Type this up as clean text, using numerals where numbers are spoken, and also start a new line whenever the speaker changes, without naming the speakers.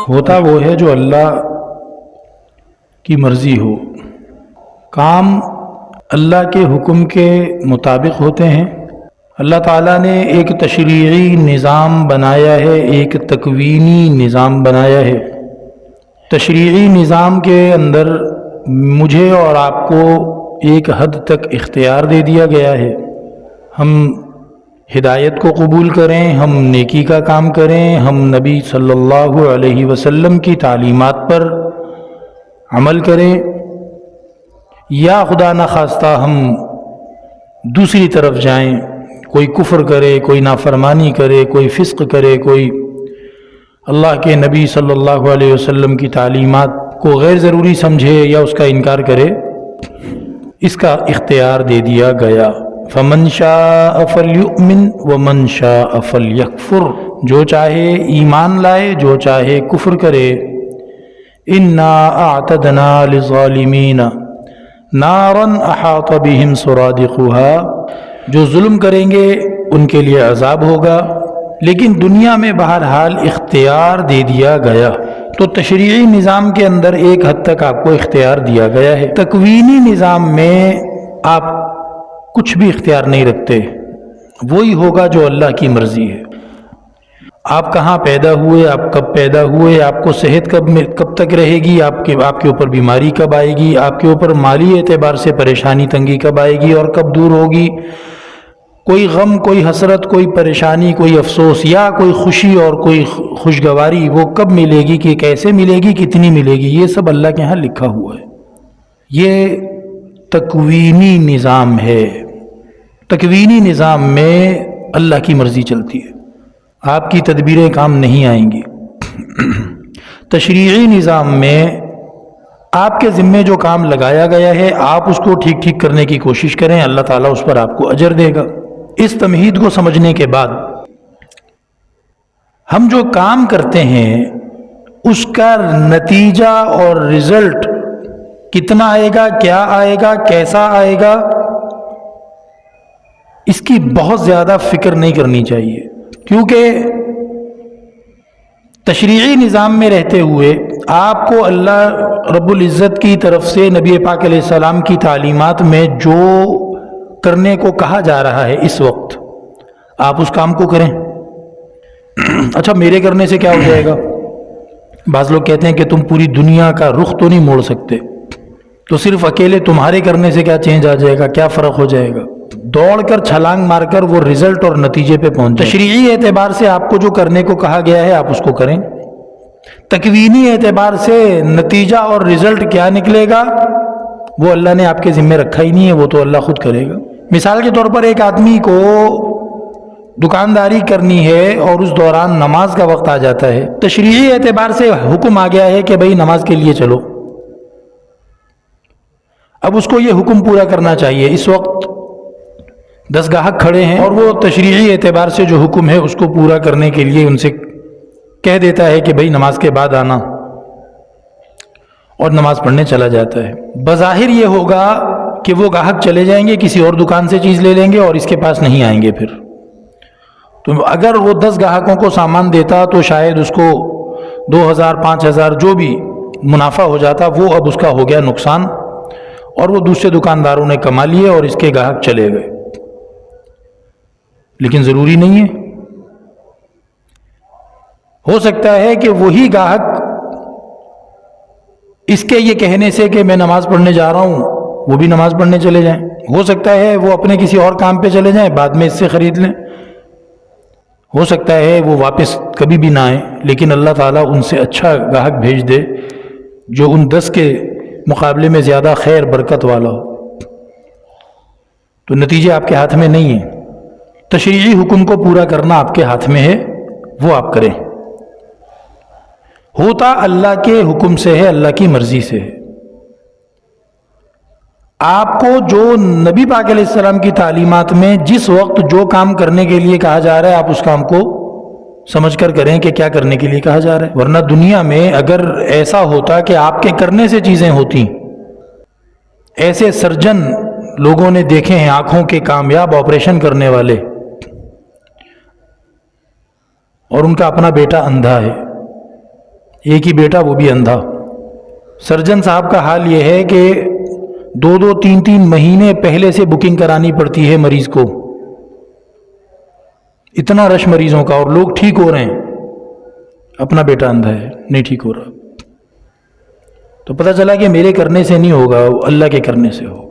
ہوتا وہ ہے جو اللہ کی مرضی ہو، کام اللہ کے حکم کے مطابق ہوتے ہیں۔ اللہ تعالیٰ نے ایک تشریعی نظام بنایا ہے، ایک تکوینی نظام بنایا ہے۔ تشریعی نظام کے اندر مجھے اور آپ کو ایک حد تک اختیار دے دیا گیا ہے، ہم ہدایت کو قبول کریں، ہم نیکی کا کام کریں، ہم نبی صلی اللہ علیہ وسلم کی تعلیمات پر عمل کریں، یا خدا نخواستہ ہم دوسری طرف جائیں، کوئی کفر کرے، کوئی نافرمانی کرے، کوئی فسق کرے، کوئی اللہ کے نبی صلی اللہ علیہ وسلم کی تعلیمات کو غیر ضروری سمجھے یا اس کا انکار کرے، اس کا اختیار دے دیا گیا۔ فمن شاء فلیؤمن ومن شاء فلیکفر، جو چاہے ایمان لائے، جو چاہے کفر کرے۔ انا اعتدنا للظالمین نارا احاط بهم سرادقها، جو ظلم کریں گے ان کے لیے عذاب ہوگا، لیکن دنیا میں بہرحال اختیار دے دیا گیا۔ تو تشریعی نظام کے اندر ایک حد تک آپ کو اختیار دیا گیا ہے۔ تکوینی نظام میں آپ کچھ بھی اختیار نہیں رکھتے، وہی ہوگا جو اللہ کی مرضی ہے۔ آپ کہاں پیدا ہوئے، آپ کب پیدا ہوئے، آپ کو صحت کب تک رہے گی، آپ کے اوپر بیماری کب آئے گی، آپ کے اوپر مالی اعتبار سے پریشانی تنگی کب آئے گی اور کب دور ہوگی، کوئی غم، کوئی حسرت، کوئی پریشانی، کوئی افسوس یا کوئی خوشی اور کوئی خوشگواری وہ کب ملے گی، کہ کیسے ملے گی، کتنی ملے گی، یہ سب اللہ کے ہاں لکھا ہوا ہے۔ یہ تکوینی نظام ہے۔ تکوینی نظام میں اللہ کی مرضی چلتی ہے، آپ کی تدبیریں کام نہیں آئیں گی۔ تشریعی نظام میں آپ کے ذمے جو کام لگایا گیا ہے، آپ اس کو ٹھیک ٹھیک کرنے کی کوشش کریں، اللہ تعالیٰ اس پر آپ کو اجر دے گا۔ اس تمہید کو سمجھنے کے بعد ہم جو کام کرتے ہیں اس کا نتیجہ اور رزلٹ کتنا آئے گا، کیا آئے گا، کیسا آئے گا، اس کی بہت زیادہ فکر نہیں کرنی چاہیے، کیونکہ تشریعی نظام میں رہتے ہوئے آپ کو اللہ رب العزت کی طرف سے نبی پاک علیہ السلام کی تعلیمات میں جو کرنے کو کہا جا رہا ہے اس وقت، آپ اس کام کو کریں۔ اچھا، میرے کرنے سے کیا ہو جائے گا؟ بعض لوگ کہتے ہیں کہ تم پوری دنیا کا رخ تو نہیں موڑ سکتے، تو صرف اکیلے تمہارے کرنے سے کیا چینج آ جائے گا، کیا فرق ہو جائے گا؟ دوڑ کر، چھلانگ مار کر وہ رزلٹ اور نتیجے پہ پہنچ۔ تشریعی اعتبار سے آپ کو جو کرنے کو کہا گیا ہے آپ اس کو کریں، تکوینی اعتبار سے نتیجہ اور رزلٹ کیا نکلے گا وہ اللہ نے آپ کے ذمہ رکھا ہی نہیں ہے، وہ تو اللہ خود کرے گا۔ مثال کے طور پر ایک آدمی کو دکانداری کرنی ہے اور اس دوران نماز کا وقت آ جاتا ہے، تشریعی اعتبار سے حکم آ گیا ہے کہ بھئی نماز کے لیے چلو، اب اس کو یہ حکم پورا کرنا چاہیے۔ اس وقت 10 گاہک کھڑے ہیں اور وہ تشریعی اعتبار سے جو حکم ہے اس کو پورا کرنے کے لیے ان سے کہہ دیتا ہے کہ بھئی نماز کے بعد آنا، اور نماز پڑھنے چلا جاتا ہے۔ بظاہر یہ ہوگا کہ وہ گاہک چلے جائیں گے، کسی اور دکان سے چیز لے لیں گے اور اس کے پاس نہیں آئیں گے پھر۔ تو اگر وہ 10 گاہکوں کو سامان دیتا تو شاید اس کو 2000 5000 جو بھی منافع ہو جاتا، وہ اب اس کا ہو گیا نقصان، اور وہ دوسرے دکانداروں نے کما لیے اور اس کے گاہک چلے گئے۔ لیکن ضروری نہیں ہے، ہو سکتا ہے کہ وہی گاہک اس کے یہ کہنے سے کہ میں نماز پڑھنے جا رہا ہوں، وہ بھی نماز پڑھنے چلے جائیں، ہو سکتا ہے وہ اپنے کسی اور کام پہ چلے جائیں، بعد میں اس سے خرید لیں، ہو سکتا ہے وہ واپس کبھی بھی نہ آئیں، لیکن اللہ تعالیٰ ان سے اچھا گاہک بھیج دے جو ان 10 کے مقابلے میں زیادہ خیر برکت والا ہو۔ تو نتیجے آپ کے ہاتھ میں نہیں ہیں، تشریعی حکم کو پورا کرنا آپ کے ہاتھ میں ہے، وہ آپ کریں۔ ہوتا اللہ کے حکم سے ہے، اللہ کی مرضی سے ہے۔ آپ کو جو نبی پاک علیہ السلام کی تعلیمات میں جس وقت جو کام کرنے کے لیے کہا جا رہا ہے آپ اس کام کو سمجھ کر کریں کہ کیا کرنے کے لیے کہا جا رہا ہے۔ ورنہ دنیا میں اگر ایسا ہوتا کہ آپ کے کرنے سے چیزیں ہوتی، ایسے سرجن لوگوں نے دیکھے ہیں، آنکھوں کے کامیاب آپریشن کرنے والے، اور ان کا اپنا بیٹا اندھا ہے، ایک ہی بیٹا وہ بھی اندھا۔ سرجن صاحب کا حال یہ ہے کہ 2 3 مہینے پہلے سے بکنگ کرانی پڑتی ہے مریض کو، اتنا رش مریضوں کا، اور لوگ ٹھیک ہو رہے ہیں، اپنا بیٹا اندھا ہے، نہیں ٹھیک ہو رہا۔ تو پتہ چلا کہ میرے کرنے سے نہیں ہوگا، اللہ کے کرنے سے ہوگا۔